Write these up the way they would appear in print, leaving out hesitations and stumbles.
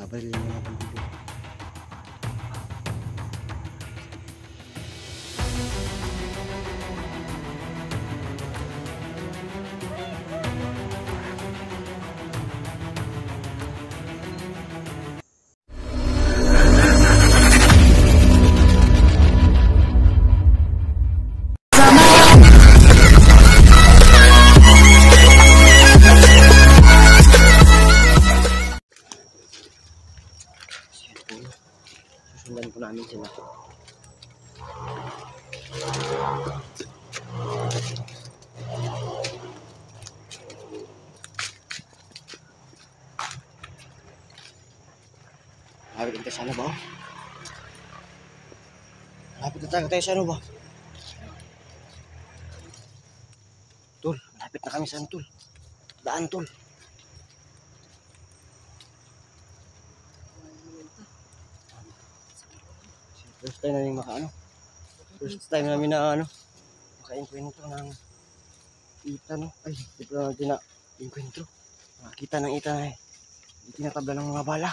baril yung mga bandido. Susundan po namin sila. Malapit na tayo sa ano ba? Malapit na tayo sa ano ba? Tol, malapit na kami sa ano, tol. Daan, tol. First time namin First time namin na maka-encuentro ng ita, no? Ay, di pa natin na-encuentro. Makakita ng ita na hindi tinatabla ng mga bala.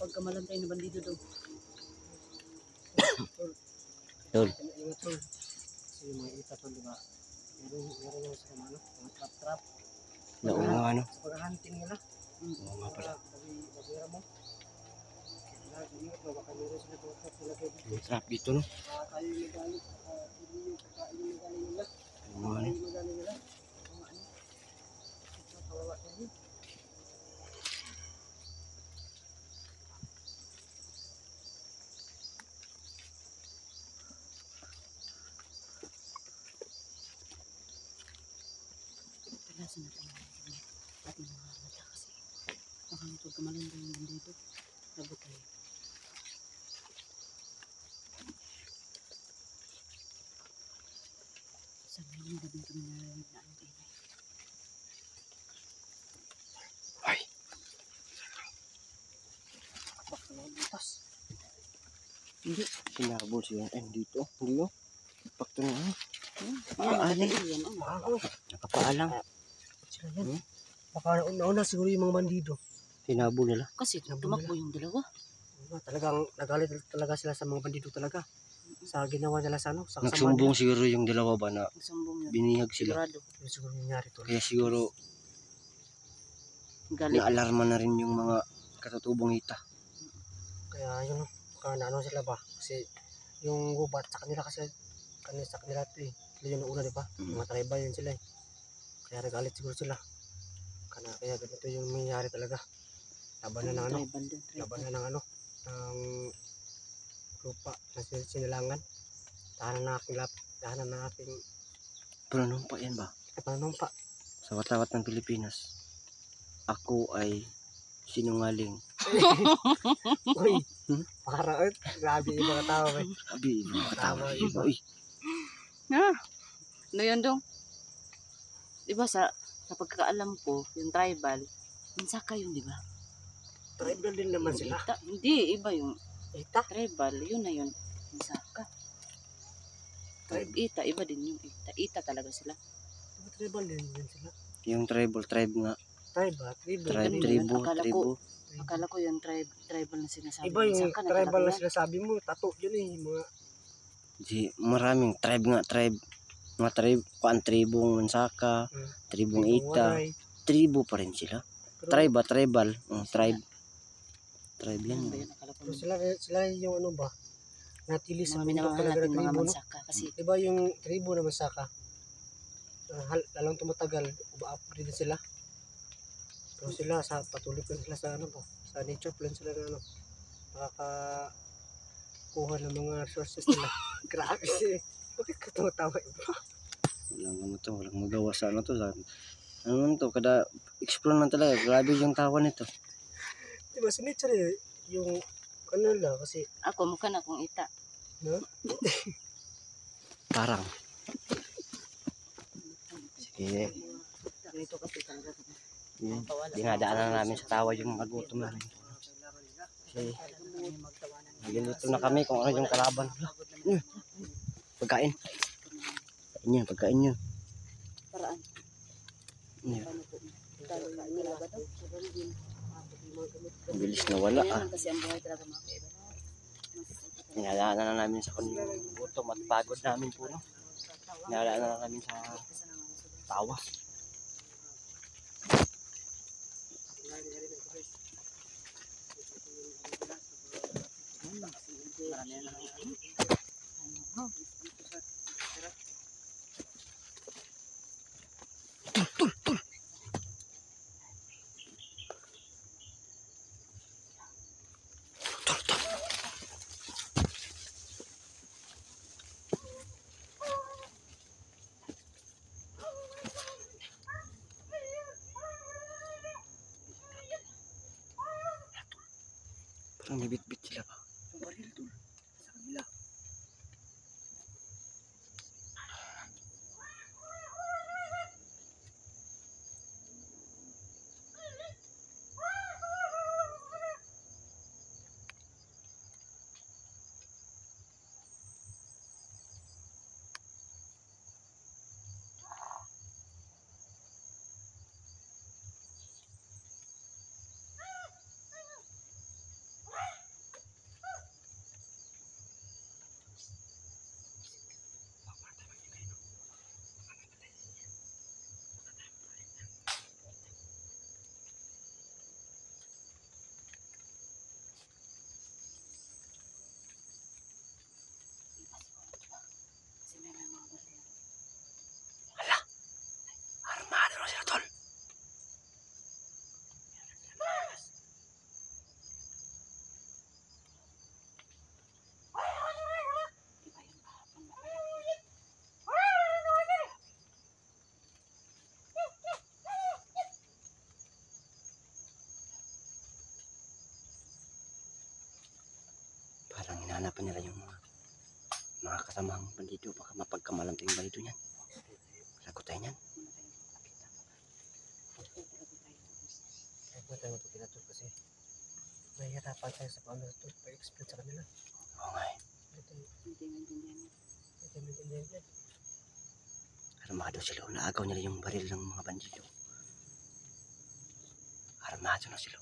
Pagkamalantay na bandido daw. Tol. Kasi yung mga ita tol, diba? Meron yung sa mga trap-trap. Oo nga, ano? Sa pag-hunting nila. Oo nga pala. Pag-ira mo. Ingat mo, baka meron sila trap nila kayo. May trap dito, no? Kayo yung galit. Hindi yung kakain yung galing nila. Oo nga, ano? Yung galing nila. Kawawa tayo. Talasan natin ating mga mata kasi baka pagkamalantay na bandido. Labot tayo. Sa ngayon gabing kami narinig na ang ingay. Ay! Baka na butas. Hindi. Sinabol siya. Dito. Hindi, no? Pakto na, ano? Paano? Nakapaalang. Sila yan. Baka nauna siguro yung mga bandido. Sinabol nila. Kasi tumakbo yung dalawa. Talagang nagalit talaga sila sa mga bandido talaga. Sa ginawa nila sa ano. Sa Nagsumbong siguro yung dalawa ba na Nagsumbong yun. binihag sila. Sigurado. Yung siguro nangyari to. Kaya siguro Galit. naalarma na rin yung mga katutubong ita. Kaya yun, baka naano sila ba? Kasi yung gubat sa kanila kasi sa kanila ito eh. Sila yung nauna, di ba? Mga tribal yun sila eh. Kaya nagalit siguro sila. Kaya ganito yung nangyari talaga. Laban na ng ano. Laban na ng ano. Ng lupa na sinilangan. Tahanan na aking Pananumpa yan ba? panumpa. Sa watawat ng Pilipinas, ako ay sinungaling. Uy, para grabe yung mga tao eh. Sabi, mga tao iba. Uy, Ano yun dong? Diba sa pagkakaalam ko, yung tribal, Mansaka yun, diba? Tribal din naman sila. Ita, hindi, iba yung Ita? tribal, yun na yun. Mansaka. Ita, iba din yung ita. Ita talaga sila. Tribal din sila. yung tribal, tribe nga. Tribe. Tribe, Ganun tribo, yun. tribo. Akala ko yung tribal na sinasabi. Iba yung Mansaka, tribal na nakalaki sinasabi mo. Tato yun eh. Mga Di, maraming tribe nga, tribe. Mga tribe, tribong Mansaka, tribong Ita. Waray. Tribo pa rin sila. Tribe ba? Tribal. Tribe. Tribe yan. yan. Akala ko So sila yung ano ba? Natili sa mga bundok minamahal talaga natin ng mga tribo, no? Mansaka. Kasi Diba yung tribo na Mansaka? Lalong tumatagal, uba-upgrade din sila. Pero sila, patuloy pa sila sa ano ba? Sa nature plan sila na ano. Makakakuha ng mga resources nila. Grabe siya. Bakit ka tumatawa? Walang ano to, walang magawa sa ano to. Ano man to, kada explore man talaga. Grabe yung tawa nito. Diba si nature eh, yung ano lang kasi, Ako, mukha na akong ita. no? Parang. Sige. Dito kasi talaga. Yun. Dinadaanan namin sa tawa yung magutom namin. Kasi nagluluto na kami kung ano yung kalaban. Pagkain. Pagkain yun, pagkain yun. Paraan. Yun. Paano po? Dahil nilaga daw. Ang bilis na wala Ganyan ah. lang kasi ang buhay talaga mga kaiba. Dinadaanan na namin sa kung gutom at pagod namin po. No? Dinadaanan na namin sa tawa. Marami na lang. Parang may bit-bit sila pa. Yung baril dun. Sa kanila. Kasi may mga baril. Armado na sila tol. Iba yung kahapon na kaya. Parang hinahanapan nila yung mga kasamang bandido. Baka mapagkamalam tayong bandido niyan. Lagot tayo niyan. Ay po tayo magpapinatul kasi nahihirapan tayo sa paano ito pa-explain sa kanila. Oo nga eh. Ito Hindi maintindihan niya. yung maintindihan yan. Armado sila. Naagaw nila yung baril ng mga bandido. Armado na sila.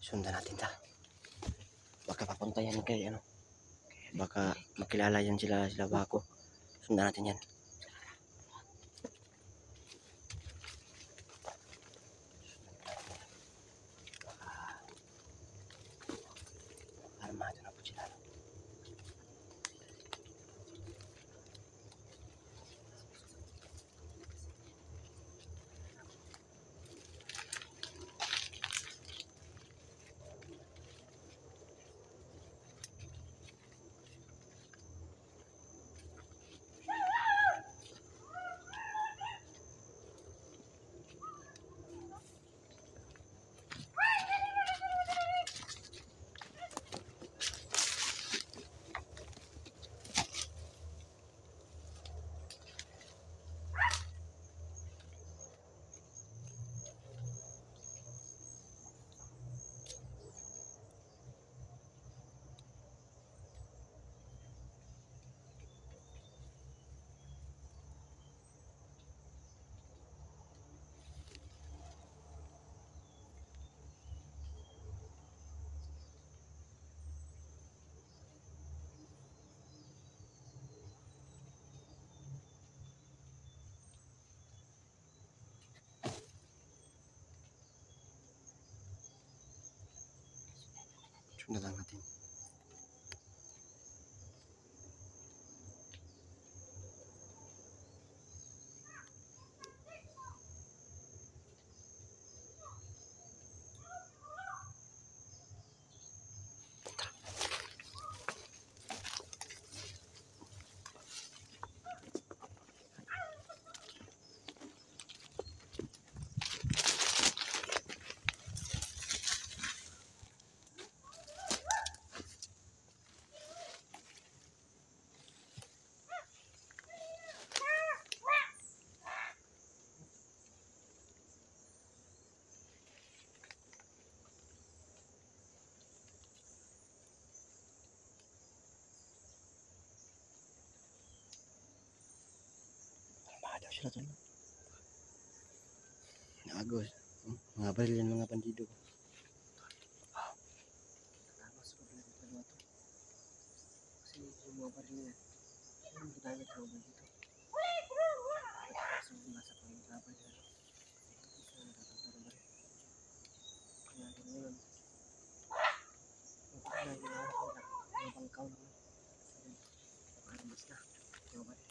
Sundan natin ta. Baka papunta yan kay ano. Baka makilala yan sila Bako. Sundan natin yan. Armado na po sila. Sundan lang natin. Baka daw sila tol. Naagos. Mga baril yan mga bandido. Tapos ko lang ito dalawa to. Kasi yung mga baril niya, yung ginamit ko ba dito? Kasi nasa panglaban nila. Hindi sila natatanda ng baril. Kaya yun ngayon, yung pagkain na araw nila, mga bangkaw naman. Sabi, makarambas na. Yung baril.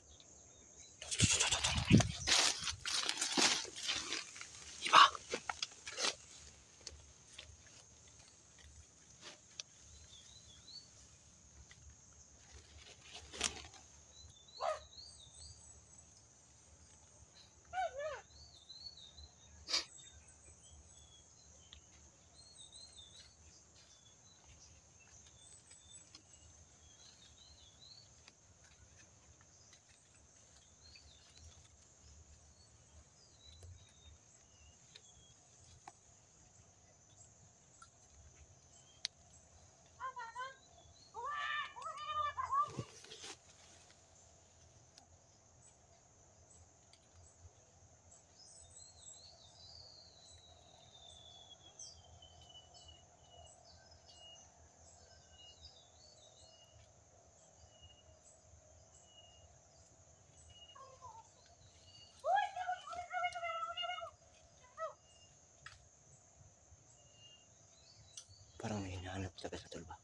Parang may hinahanap sa tol ba?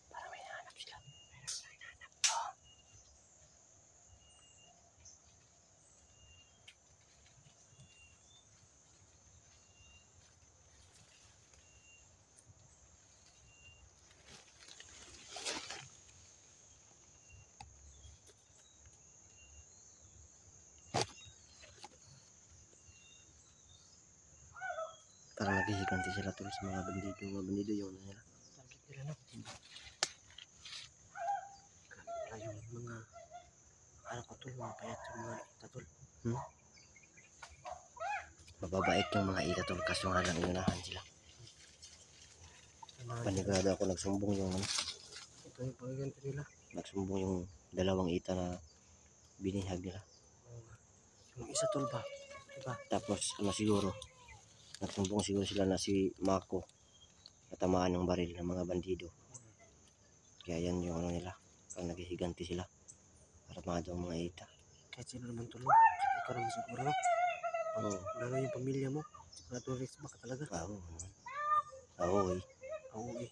Parang may hinahanap sila. Parang naghihiganti sila tol sa mga bandido. Mga bandido yung ano nila. Target nila no. Kaya yung mga ano ko tol, mga payat yung mga itatol. Mababait yung mga ita tol. Kaso nga lang inunahan sila. Panigurado ako nagsumbong yung ano. Ito yung pagaganti nila. Nagsumbong yung dalawang ita na binihag nila. Yung isa tol ba? Diba? Tapos ano siguro, nagsumbong siguro sila na si Mako natamaan ng baril ng mga bandido. Kaya yan yung ano nila. Parang naghihiganti sila. Armado ang mga ita. Kahit sino naman tol, no? Ikaw naman siguro, no? Oo. Lalo yung pamilya mo. Sigurado rin baka talaga. Oo. Oo eh. Oo eh.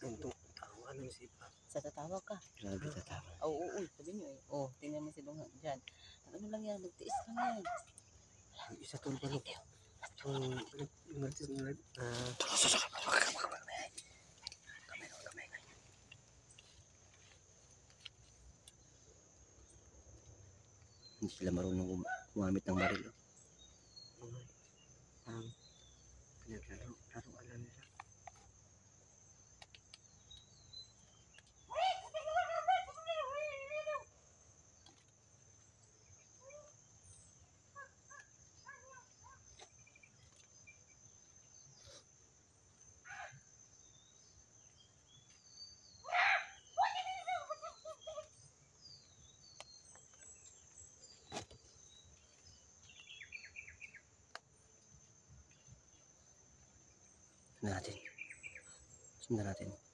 Ayun to, tao ano yung sipa. Sa tatawag ka. Grabe tatama. Oo, sabi niyo eh. Oh, tingnan mo si Dunga dyan. Ano lang yan, magtiis lang yan. Yung isa tol ba no? Yung artist nila, Hindi sila marunong gumamit ng baril. pinaglaro alam nila. Sundan natin. Sundan natin.